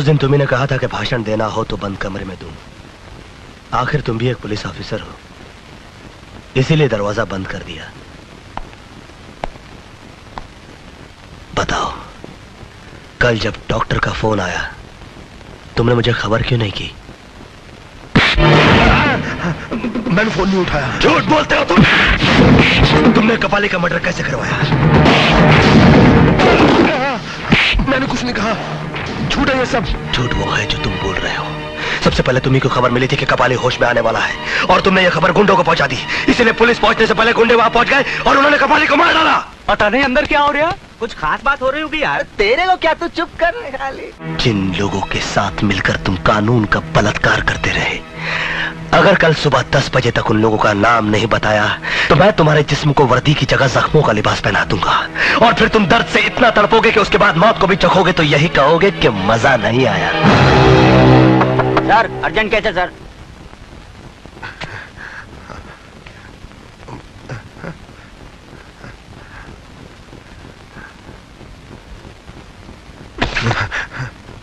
उस दिन तुम्ही ने कहा था कि भाषण देना हो तो बंद कमरे में दूं। आखिर तुम भी एक पुलिस ऑफिसर हो, इसीलिए दरवाजा बंद कर दिया। बताओ, कल जब डॉक्टर का फोन आया तुमने मुझे खबर क्यों नहीं की? मैंने फोन नहीं उठाया। झूठ बोलते हो तुम। तुमने कपाली का मर्डर कैसे करवाया? मैंने कुछ नहीं कहा, झूठ है ये सब। झूठ वो है जो तुम बोल रहे हो। सबसे पहले तुम्ही को खबर मिली थी कि कपाली होश में आने वाला है और तुमने ये खबर गुंडों को पहुंचा दी। इसलिए पुलिस पहुंचने से पहले गुंडे वहां पहुंच गए और उन्होंने कपाली को मार डाला। पता नहीं अंदर क्या हो रहा, कुछ खास बात हो रही होगी यार। तेरे को क्या, तू चुप कर खाली। जिन लोगों के साथ मिलकर तुम कानून का बलात्कार करते रहे, अगर कल सुबह 10 बजे तक उन लोगों का नाम नहीं बताया तो मैं तुम्हारे जिस्म को वर्दी की जगह जख्मों का लिबास पहना दूंगा और फिर तुम दर्द से इतना तड़पोगे कि उसके बाद मौत को भी चखोगे तो यही कहोगे कि मजा नहीं आया। सर अर्जेंट कैसे सर?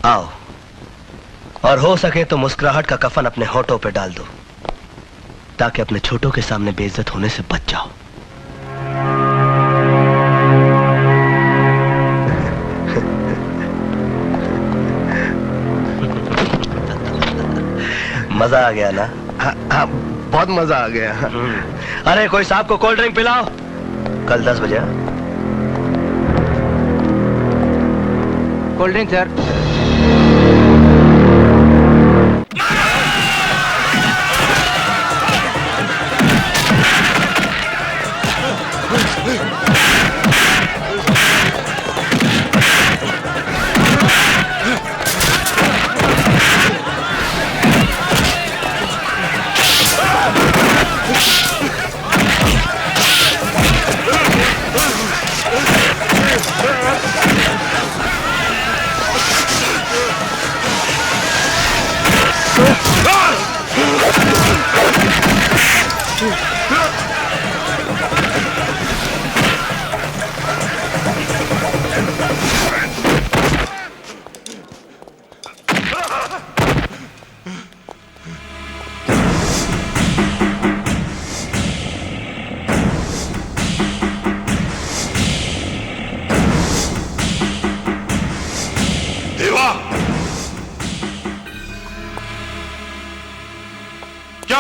आओ, और हो सके तो मुस्कुराहट का कफन अपने होठों पे डाल दो ताकि अपने छोटों के सामने बेइज्जत होने से बच जाओ। मजा आ गया ना? हाँ, बहुत मजा आ गया। अरे कोई साहब को कोल्ड ड्रिंक पिलाओ। कल 10 बजे। Cold drink sir.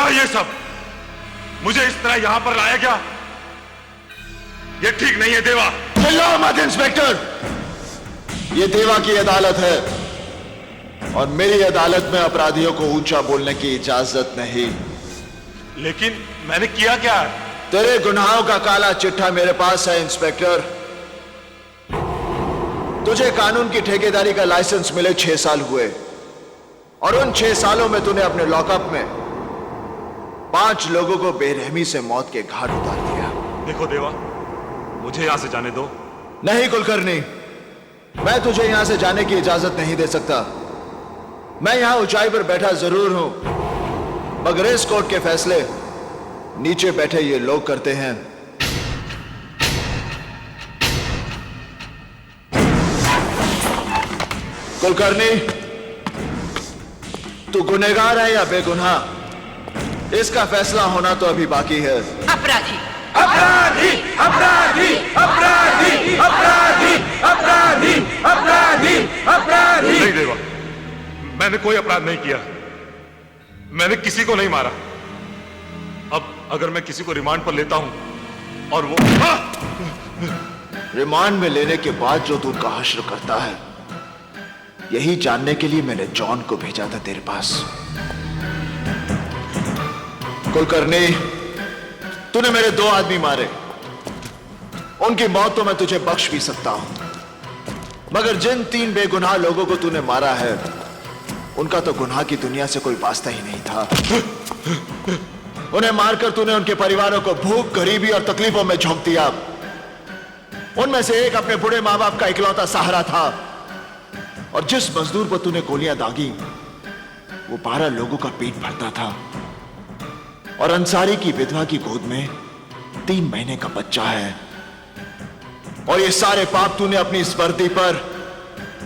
ये सब मुझे इस तरह यहां पर लाया गया, ये ठीक नहीं है देवा। चिल्लाओ मत इंस्पेक्टर, ये देवा की अदालत है और मेरी अदालत में अपराधियों को ऊंचा बोलने की इजाजत नहीं। लेकिन मैंने किया क्या? तेरे गुनाहों का काला चिट्ठा मेरे पास है इंस्पेक्टर। तुझे कानून की ठेकेदारी का लाइसेंस मिले 6 साल हुए और उन 6 सालों में तूने अपने लॉकअप में 5 लोगों को बेरहमी से मौत के घाट उतार दिया। देखो देवा, मुझे यहां से जाने दो। नहीं कुलकर्णी, मैं तुझे यहां से जाने की इजाजत नहीं दे सकता। मैं यहां ऊंचाई पर बैठा जरूर हूं, मगर इस कोर्ट के फैसले नीचे बैठे ये लोग करते हैं। कुलकर्णी, तू गुनहगार है या बेगुनाह, इसका फैसला होना तो अभी बाकी है। अपराधी अपराधी अपराधी अपराधी अपराधी अपराधी अपराधी अपराधी। नहीं देवा, मैंने कोई अपराध नहीं किया, मैंने किसी को नहीं मारा। अब अगर मैं किसी को रिमांड पर लेता हूं और वो रिमांड में लेने के बाद जो तू उनका हश्र करता है, यही जानने के लिए मैंने जॉन को भेजा था तेरे पास। कुलकर्णी, तूने मेरे 2 आदमी मारे, उनकी मौत तो मैं तुझे बख्श भी सकता हूं, मगर जिन 3 बेगुनाह लोगों को तूने मारा है, उनका तो गुनाह की दुनिया से कोई वास्ता ही नहीं था। उन्हें मारकर तूने उनके परिवारों को भूख, गरीबी और तकलीफों में झोंक दिया। उनमें से एक अपने बूढ़े मां बाप का इकलौता सहारा था और जिस मजदूर पर तूने गोलियां दागी वो 12 लोगों का पेट भरता था और अंसारी की विधवा की गोद में 3 महीने का बच्चा है। और ये सारे पाप तूने अपनी इस वर्दी पर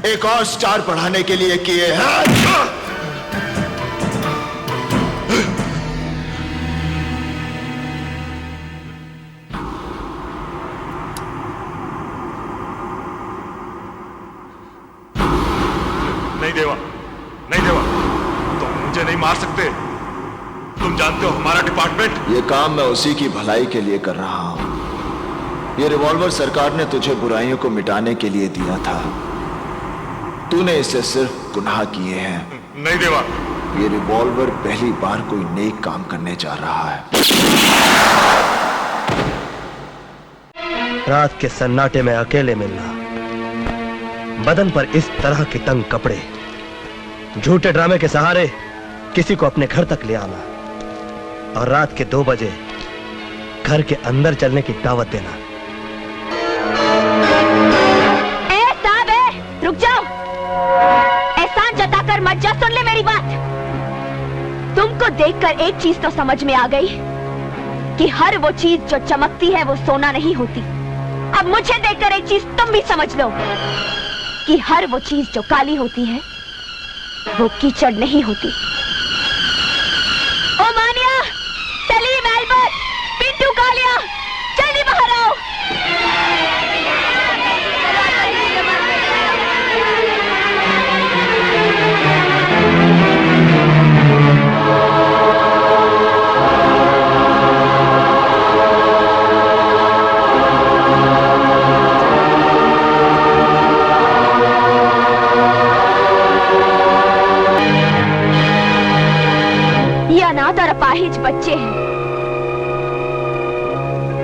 एक और स्टार बढ़ाने के लिए किए हैं। नहीं देवा, नहीं देवा, तुम मुझे नहीं मार सकते। तुम जानते हो हमारा डिपार्टमेंट। ये काम मैं उसी की भलाई के लिए कर रहा हूं। ये रिवॉल्वर सरकार ने तुझे बुराइयों को मिटाने के लिए दिया था। तूने इससे सिर्फ गुनाह किए हैं। नहीं देवा, ये रिवॉल्वर पहली बार कोई नेक काम करने जा रहा है। रात के सन्नाटे में अकेले मिलना, बदन पर इस तरह के तंग कपड़े, झूठे ड्रामे के सहारे किसी को अपने घर तक ले आना और रात के 2 बजे घर के अंदर चलने की दावत देना। रुक जाओ, एहसान जताकर मत जा। सुन ले मेरी बात। तुमको देखकर एक चीज तो समझ में आ गई कि हर वो चीज जो चमकती है वो सोना नहीं होती। अब मुझे देखकर एक चीज तुम भी समझ लो कि हर वो चीज जो काली होती है वो कीचड़ नहीं होती। ओ मानिया, सलीम, एल्बर्ट, पिंटू, कालिया, जल्दी बाहर आओ। और अपाहिज बच्चे हैं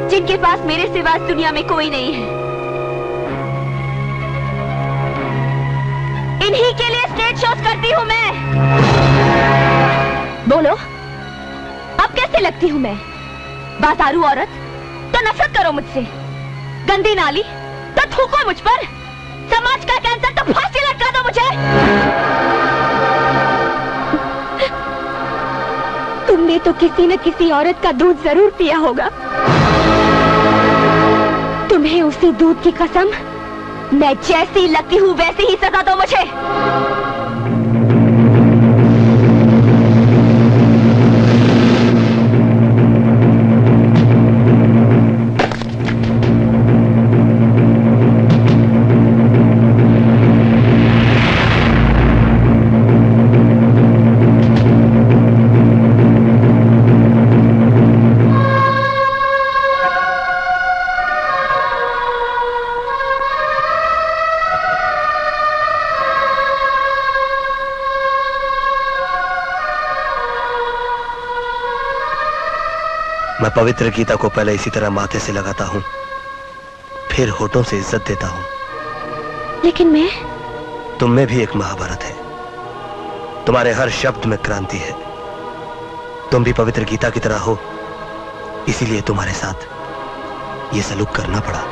जिनके पास मेरे सिवा इस दुनिया में कोई नहीं है। इन्हीं के लिए स्टेज शोज करती हूँ मैं। बोलो, अब कैसे लगती हूँ मैं? बातारू औरत तो नफरत करो मुझसे, गंदी नाली तो थूको मुझ पर, समाज का कैंसर तो फांसी लटका दो मुझे। तुमने तो किसी न किसी औरत का दूध जरूर पिया होगा। तुम्हें उसी दूध की कसम, मैं जैसी लगती हूँ वैसी ही सजा दो मुझे। मैं पवित्र गीता को पहले इसी तरह माथे से लगाता हूं, फिर होठों से इज्जत देता हूं। लेकिन मैं, तुम में भी एक महाभारत है, तुम्हारे हर शब्द में क्रांति है। तुम भी पवित्र गीता की तरह हो, इसीलिए तुम्हारे साथ ये सलूक करना पड़ा।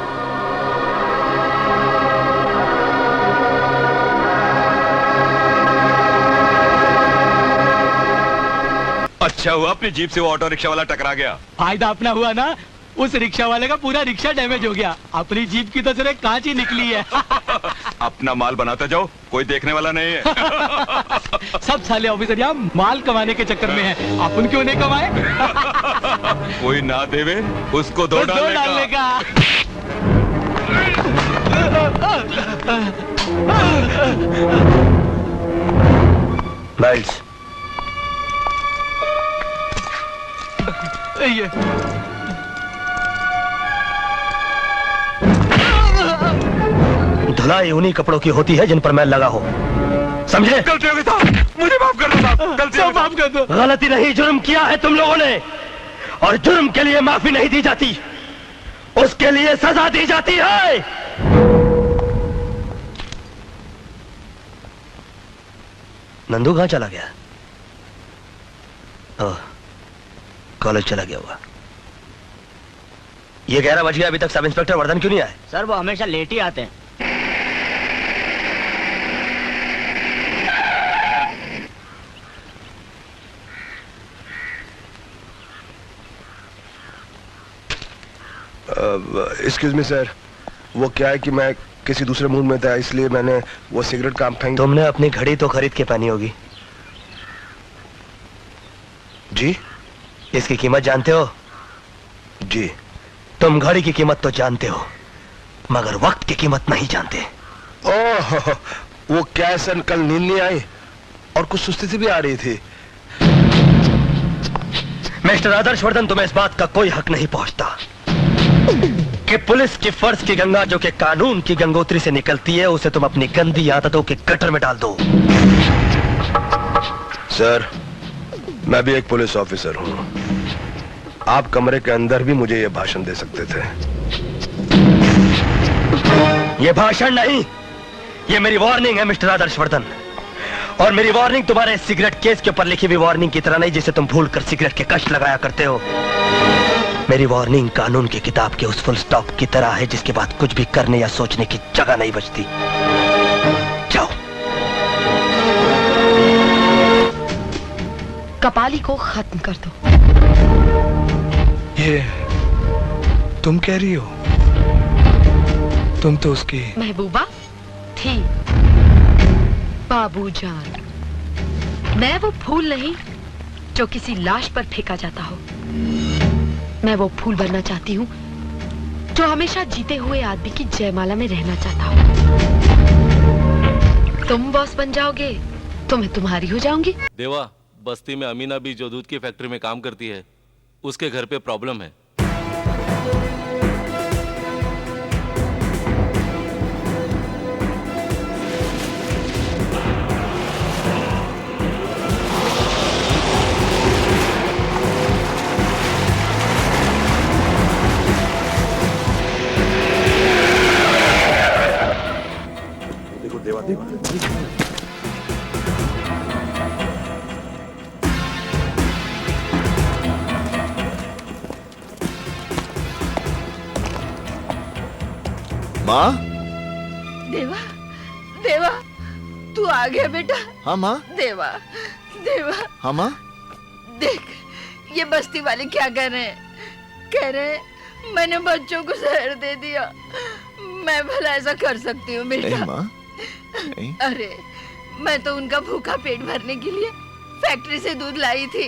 अच्छा हुआ अपनी जीप से वो ऑटो रिक्शा वाला टकरा गया। फायदा अपना हुआ ना, उस रिक्शा वाले का पूरा रिक्शा डैमेज हो गया। अपनी जीप की तो सिर्फ कांच ही निकली है। अपना माल बनाते जाओ, कोई देखने वाला नहीं है। सब साले ऑफिसर यहाँ माल कमाने के चक्कर में है, अपन क्यों नहीं कमाए? कोई ना देवे उसको दो डालने का। माइल्स, ये धुलाई उन्हीं कपड़ों की होती है जिन पर मैल लगा हो, समझे? गलती हो गई साहब, मुझे माफ कर दो साहब, गलती हो गई। माफ कर दो। गलती नहीं, जुर्म किया है तुम लोगों ने, और जुर्म के लिए माफी नहीं दी जाती, उसके लिए सजा दी जाती है। नंदू कहां चला गया? ओह, कॉलेज चला गया हुआ। ये 11 बज गया, अभी तक सब इंस्पेक्टर वर्धन क्यों नहीं आए? सर वो हमेशा लेट ही आते हैं। एक्सक्यूज मी सर, वो क्या है कि मैं किसी दूसरे मूड में था, इसलिए मैंने वो सिगरेट काम फेंक। तुमने अपनी घड़ी तो खरीद के पहनी होगी। जी इसकी कीमत जानते हो? जी। तुम घड़ी की कीमत तो जानते हो, मगर वक्त की कीमत नहीं जानते। ओह, वो क्या सन, कल नींद नहीं आई और कुछ सुस्ती सी भी आ रही थी। मिस्टर आदर्शवर्धन, तुम्हें इस बात का कोई हक नहीं पहुंचता कि पुलिस की फर्ज की गंगा जो कि कानून की गंगोत्री से निकलती है, उसे तुम अपनी गंदी आदतों के गटर में डाल दो। सर, मैं भी एक पुलिस ऑफिसर हूं। आप कमरे के अंदर भी मुझे यह भाषण दे सकते थे। यह भाषण नहीं, यह मेरी वार्निंग है मिस्टर आदर्शवर्धन। और मेरी वार्निंग तुम्हारे सिगरेट केस के ऊपर लिखी हुई वार्निंग की तरह नहीं, जिसे तुम भूलकर सिगरेट के कष्ट लगाया करते हो। मेरी वार्निंग कानून की किताब के उस फुल स्टॉप की तरह है जिसके बाद कुछ भी करने या सोचने की जगह नहीं बचती। जाओ। कपाली को खत्म कर दो। ये तुम कह रही हो? तुम तो उसकी महबूबा थी। बाबू जान, मैं वो फूल नहीं जो किसी लाश पर फेंका जाता हो। मैं वो फूल बनना चाहती हूँ जो हमेशा जीते हुए आदमी की जयमाला में रहना चाहता हूँ। तुम बॉस बन जाओगे तो मैं तुम्हारी हो जाऊंगी। देवा, बस्ती में अमीना भी जो दूध की फैक्ट्री में काम करती है, उसके घर पे प्रॉब्लम है। देखो देवा, देवा माँ। देवा, देवा, तू आ गया बेटा। हाँ माँ। देवा, देवा। हाँ माँ। देख, ये बस्ती वाले क्या कह रहे हैं? कह रहे हैं मैंने बच्चों को जहर दे दिया। मैं भला ऐसा कर सकती हूँ बेटा? नहीं माँ, नहीं। अरे, मैं तो उनका भूखा पेट भरने के लिए फैक्ट्री से दूध लाई थी।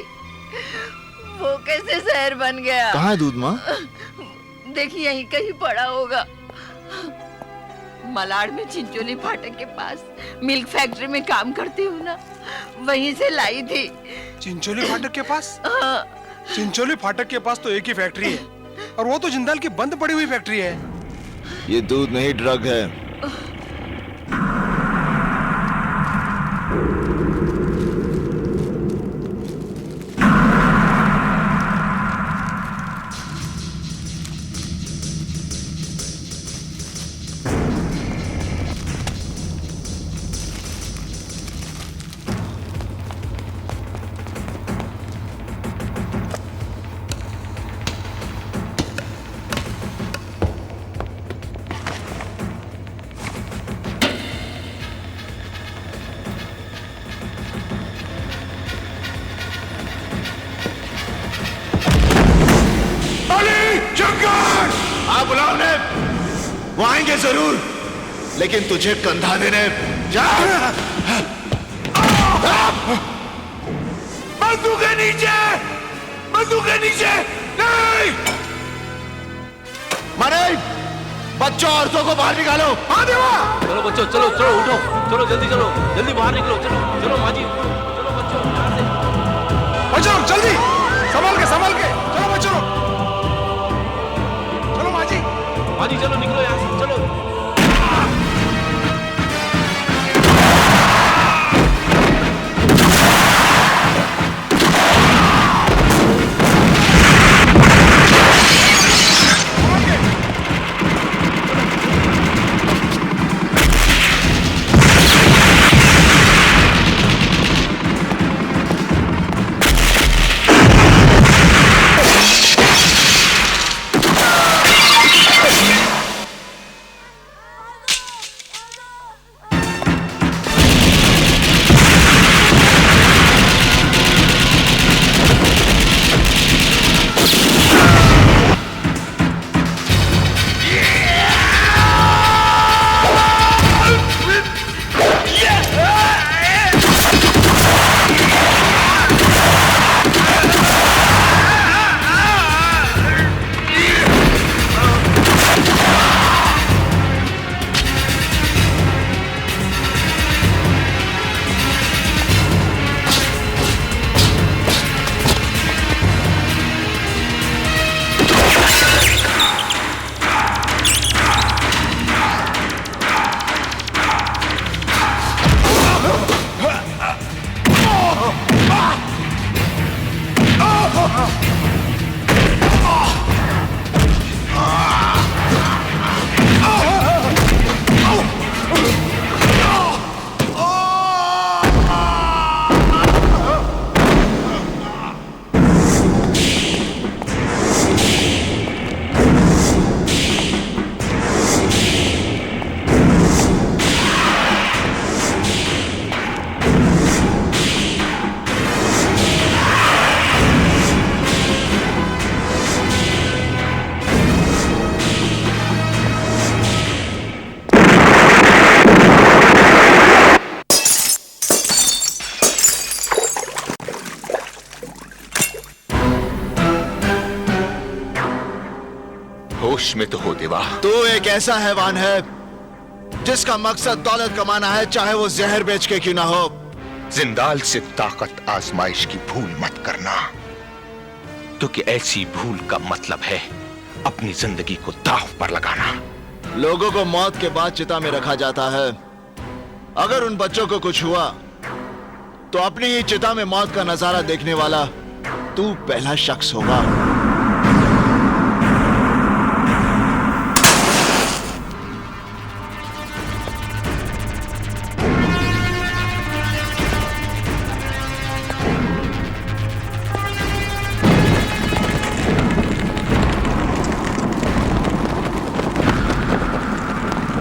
वो कैसे जहर बन गया? कहाँ है दूध माँ? देखिए, यहीं कहीं पड़ा होगा। मलाड में चिंचोली फाटक के पास मिल्क फैक्ट्री में काम करती हूँ ना, वहीं से लाई थी। चिंचोली फाटक के पास? हाँ। चिंचोली फाटक के पास तो एक ही फैक्ट्री है और वो तो जिंदाल की बंद पड़ी हुई फैक्ट्री है। ये दूध नहीं, ड्रग है। बुलाओ ने, वो आएंगे जरूर, लेकिन तुझे कंधा देने। जा। बंदूक के नीचे, बंदूक के नीचे। नहीं। मारे, बच्चों औरतों को बाहर निकालो। हाँ देवा। चलो बच्चों, चलो चलो, उठो, चलो जल्दी, चलो जल्दी बाहर निकलो। चलो चलो माँ जी, चलो बच्चों, यहाँ से। बच्चों जल्दी, संभाल के, संभाल के। चलो बच्चों, चलो माँ जी। माँ जी चलो, निकलो यहाँ से, चलो। होश में तो हो देवा। तू एक ऐसा हैवान है जिसका मकसद दौलत कमाना है, चाहे वो जहर बेच के क्यों ना हो। जिंदाल से ताकत आजमाइश की भूल मत करना, क्योंकि ऐसी भूल का मतलब है अपनी जिंदगी को दांव पर लगाना। लोगों को मौत के बाद चिता में रखा जाता है। अगर उन बच्चों को कुछ हुआ तो अपनी ही चिता में मौत का नजारा देखने वाला तू पहला शख्स होगा।